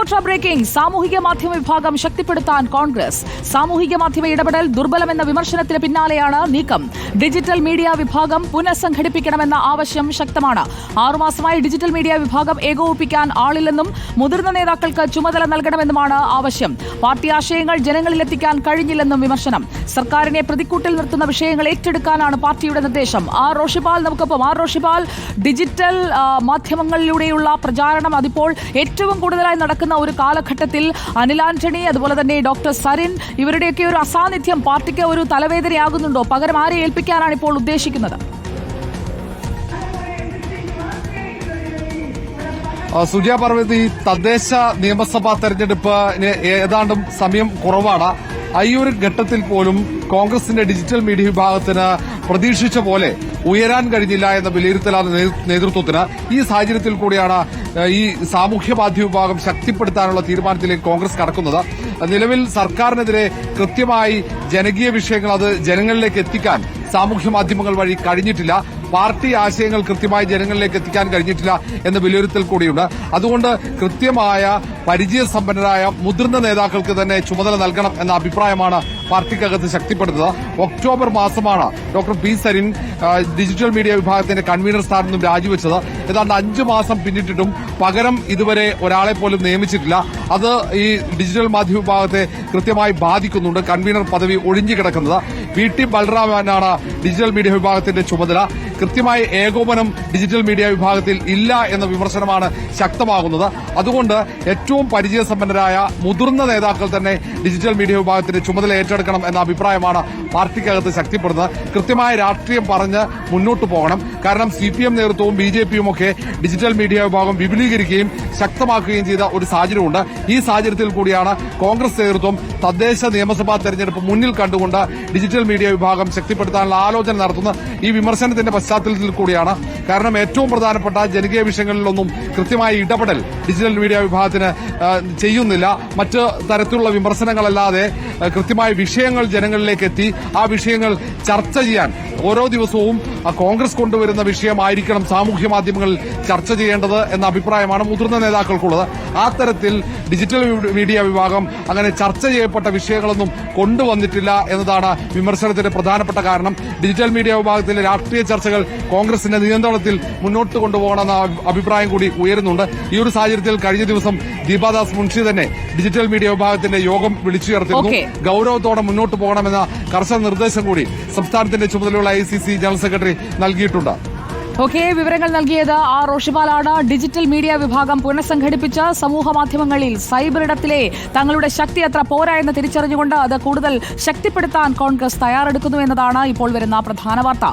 Reporter breaking. സാമൂഹിക മാധ്യമ വിഭാഗം ശക്തിപ്പെടുത്താൻ കോൺഗ്രസ്. സാമൂഹിക മാധ്യമ ഇടപെടൽ ദുർബലമെന്ന വിമർശനത്തിന് പിന്നാലെയാണ് നീക്കം. ഡിജിറ്റൽ മീഡിയ വിഭാഗം പുനഃസംഘടിപ്പിക്കണമെന്ന ആവശ്യം ശക്തമാണ്. 6 മാസമായി ഡിജിറ്റൽ മീഡിയ വിഭാഗം ഏകോപിപ്പിക്കാൻ ആളില്ലെന്നും മുതിർന്ന നേതാക്കൾക്ക് ചുമതല നൽകണമെന്നുമാണ് ആവശ്യം. പാർട്ടി ആശയങ്ങൾ ജനങ്ങളിലെത്തിക്കാൻ കഴിഞ്ഞില്ലെന്നും വിമർശനം. സർക്കാരിനെ പ്രതിക്കൂട്ടിൽ നിർത്തുന്ന വിഷയങ്ങൾ ഏറ്റെടുക്കാനാണ് പാർട്ടിയുടെ നിർദ്ദേശം. ആർ റോഷിപാൽ നമുക്കൊപ്പം. ആർ റോഷിപാൽ, ഡിജിറ്റൽ മാധ്യമങ്ങളിലൂടെയുള്ള പ്രചാരണം അതിപ്പോൾ ഏറ്റവും കൂടുതലായി നടക്കുന്ന ഒരു കാലഘട്ടത്തിൽ അനിൽ ആന്റണി, അതുപോലെ തന്നെ ഡോക്ടർ സരിൻ, ഇവരുടെയൊക്കെ ഒരു അസാന്നിധ്യം പാർട്ടിക്ക് ഒരു തലവേദനയാകുന്നുണ്ടോ? പകരം ആരെ ഏൽപ്പിക്കാനാണ് ഇപ്പോൾ ഉദ്ദേശിക്കുന്നത്? സുജയ പാർവതി, തദ്ദേശ നിയമസഭാ തെരഞ്ഞെടുപ്പിന് ഏതാണ്ടും സമയം കുറവാണ്. ഈ ഒരു ഘട്ടത്തിൽ പോലും കോൺഗ്രസിന്റെ ഡിജിറ്റൽ മീഡിയ വിഭാഗത്തിന് പ്രതീക്ഷിച്ച പോലെ ഉയരാൻ കഴിഞ്ഞില്ല എന്ന വിലയിരുത്തലാണ് നേതൃത്വത്തിന്. ഈ സാഹചര്യത്തിൽ കൂടിയാണ് ഈ സാമൂഹ്യ മാധ്യമ വിഭാഗം ശക്തിപ്പെടുത്താനുള്ള തീരുമാനത്തിലേക്ക് കോൺഗ്രസ് കടക്കുന്നത്. നിലവിൽ സർക്കാരിനെതിരെ കൃത്യമായി ജനകീയ വിഷയങ്ങൾ അത് ജനങ്ങളിലേക്ക് എത്തിക്കാൻ സാമൂഹ്യ മാധ്യമങ്ങൾ വഴി കഴിഞ്ഞിട്ടില്ല. പാർട്ടി ആശയങ്ങൾ കൃത്യമായി ജനങ്ങളിലേക്ക് എത്തിക്കാൻ കഴിഞ്ഞിട്ടില്ല എന്ന വിലയിരുത്തൽ കൂടിയുണ്ട്. അതുകൊണ്ട് കൃത്യമായ പരിചയസമ്പന്നരായ മുതിർന്ന നേതാക്കൾക്ക് തന്നെ ചുമതല നൽകണം എന്ന അഭിപ്രായമാണ് പാർട്ടിക്കകത്ത് ശക്തിപ്പെടുത്തുന്നത്. ഒക്ടോബർ മാസമാണ് doctor P Sarin digital media വിഭാഗത്തിന്റെ കൺവീനർ സ്ഥാനത്ത് നിന്നും രാജിവെച്ചത്. ഏതാണ്ട് 5 മാസം പിന്നിട്ടിട്ടും പകരം ഇതുവരെ ഒരാളെ പോലും നിയമിച്ചിട്ടില്ല. അത് ഈ ഡിജിറ്റൽ മാധ്യമ വിഭാഗത്തെ കൃത്യമായി ബാധിക്കുന്നുണ്ട്. കൺവീനർ പദവി ഒഴിഞ്ഞുകിടക്കുന്നത്. വി ടി ബൽറാമാണ് ഡിജിറ്റൽ മീഡിയ വിഭാഗത്തിന്റെ ചുമതല. കൃത്യമായ ഏകോപനം ഡിജിറ്റൽ മീഡിയ വിഭാഗത്തിൽ ഇല്ല എന്ന വിമർശനമാണ് ശക്തമാകുന്നത്. അതുകൊണ്ട് ഏറ്റവും പരിചയസമ്പന്നരായ മുതിർന്ന നേതാക്കൾ തന്നെ ഡിജിറ്റൽ മീഡിയ വിഭാഗത്തിന്റെ ചുമതല ഏറ്റെടുക്കണം എന്ന അഭിപ്രായമാണ് പാർട്ടിക്കകത്ത് ശക്തിപ്പെടുന്നത്. കൃത്യമായ രാഷ്ട്രീയം പറഞ്ഞ് മുന്നോട്ട് പോകണം. കാരണം CPM നേതൃത്വവും BJPയും ഒക്കെ ഡിജിറ്റൽ മീഡിയ വിഭാഗം വിപുലീകരിക്കുകയും ശക്തമാക്കുകയും ചെയ്ത ഒരു സാഹചര്യമുണ്ട്. ഈ സാഹചര്യത്തിൽ കൂടിയാണ് കോൺഗ്രസ് നേതൃത്വം തദ്ദേശ നിയമസഭാ തെരഞ്ഞെടുപ്പ് മുന്നിൽ കണ്ടുകൊണ്ട് ഡിജിറ്റൽ മീഡിയ വിഭാഗം ശക്തിപ്പെടുത്താനുള്ള ആലോചന നടത്തുന്നത്. ഈ വിമർശനത്തിന്റെ പശ്ചാത്തലത്തിൽ കൂടിയാണ്. കാരണം ഏറ്റവും പ്രധാനപ്പെട്ട ജനകീയ വിഷയങ്ങളിലൊന്നും കൃത്യമായ ഇടപെടൽ ഡിജിറ്റൽ മീഡിയ വിഭാഗത്തിന് ചെയ്യുന്നില്ല. മറ്റ് തരത്തിലുള്ള വിമർശനങ്ങളല്ലാതെ കൃത്യമായ വിഷയങ്ങൾ ജനങ്ങളിലേക്ക് എത്തി ആ വിഷയങ്ങൾ ചർച്ച ചെയ്യാൻ ഓരോ ദിവസവും കോൺഗ്രസ് കൊണ്ടുവരുന്ന വിഷയമായിരിക്കണം സാമൂഹ്യ മാധ്യമങ്ങളിൽ ചർച്ച ചെയ്യേണ്ടത് എന്ന അഭിപ്രായമാണ് മുതിർന്ന നേതാക്കൾക്കുള്ളത്. ആ തരത്തിൽ ഡിജിറ്റൽ മീഡിയ വിഭാഗം അങ്ങനെ ചർച്ച ചെയ്യപ്പെട്ട വിഷയങ്ങളൊന്നും കൊണ്ടുവന്നിട്ടില്ല എന്നതാണ് വിമർശനത്തിന്റെ പ്രധാനപ്പെട്ട കാരണം. ഡിജിറ്റൽ മീഡിയ വിഭാഗത്തിലെ രാഷ്ട്രീയ ചർച്ചകൾ കോൺഗ്രസിന്റെ നിയന്ത്രണത്തിൽ മുന്നോട്ട് കൊണ്ടുപോകണമെന്ന അഭിപ്രായം കൂടി ഉയരുന്നുണ്ട്. ഈ ഒരു സാഹചര്യത്തിൽ കഴിഞ്ഞ ദിവസം ദീപാദാസ് മുൻഷി തന്നെ ഡിജിറ്റൽ മീഡിയ വിഭാഗത്തിന്റെ യോഗം വിളിച്ചു ചേർത്തിരുന്നു. ഗൌരവത്തോടെ മുന്നോട്ട് പോകണമെന്ന കർശന നിർദ്ദേശം കൂടി സംസ്ഥാനത്തിന്റെ ചുമതലയുള്ള ICC ജനറൽ സെക്രട്ടറി നൽകിയിട്ടുണ്ട്. വിവരങ്ങൾ നൽകിയത് ആർ റോഷിപാലാണ്. ഡിജിറ്റൽ മീഡിയ വിഭാഗം പുനഃസംഘടിപ്പിച്ച് സമൂഹ മാധ്യമങ്ങളിൽ സൈബറിടത്തിലെ തങ്ങളുടെ ശക്തി അത്ര പോരാ എന്ന് തിരിച്ചറിഞ്ഞുകൊണ്ട് അത് കൂടുതൽ ശക്തിപ്പെടുത്താൻ കോൺഗ്രസ് തയ്യാറെടുക്കുന്നു എന്നതാണ് ഇപ്പോൾ വരുന്ന പ്രധാന വാർത്ത.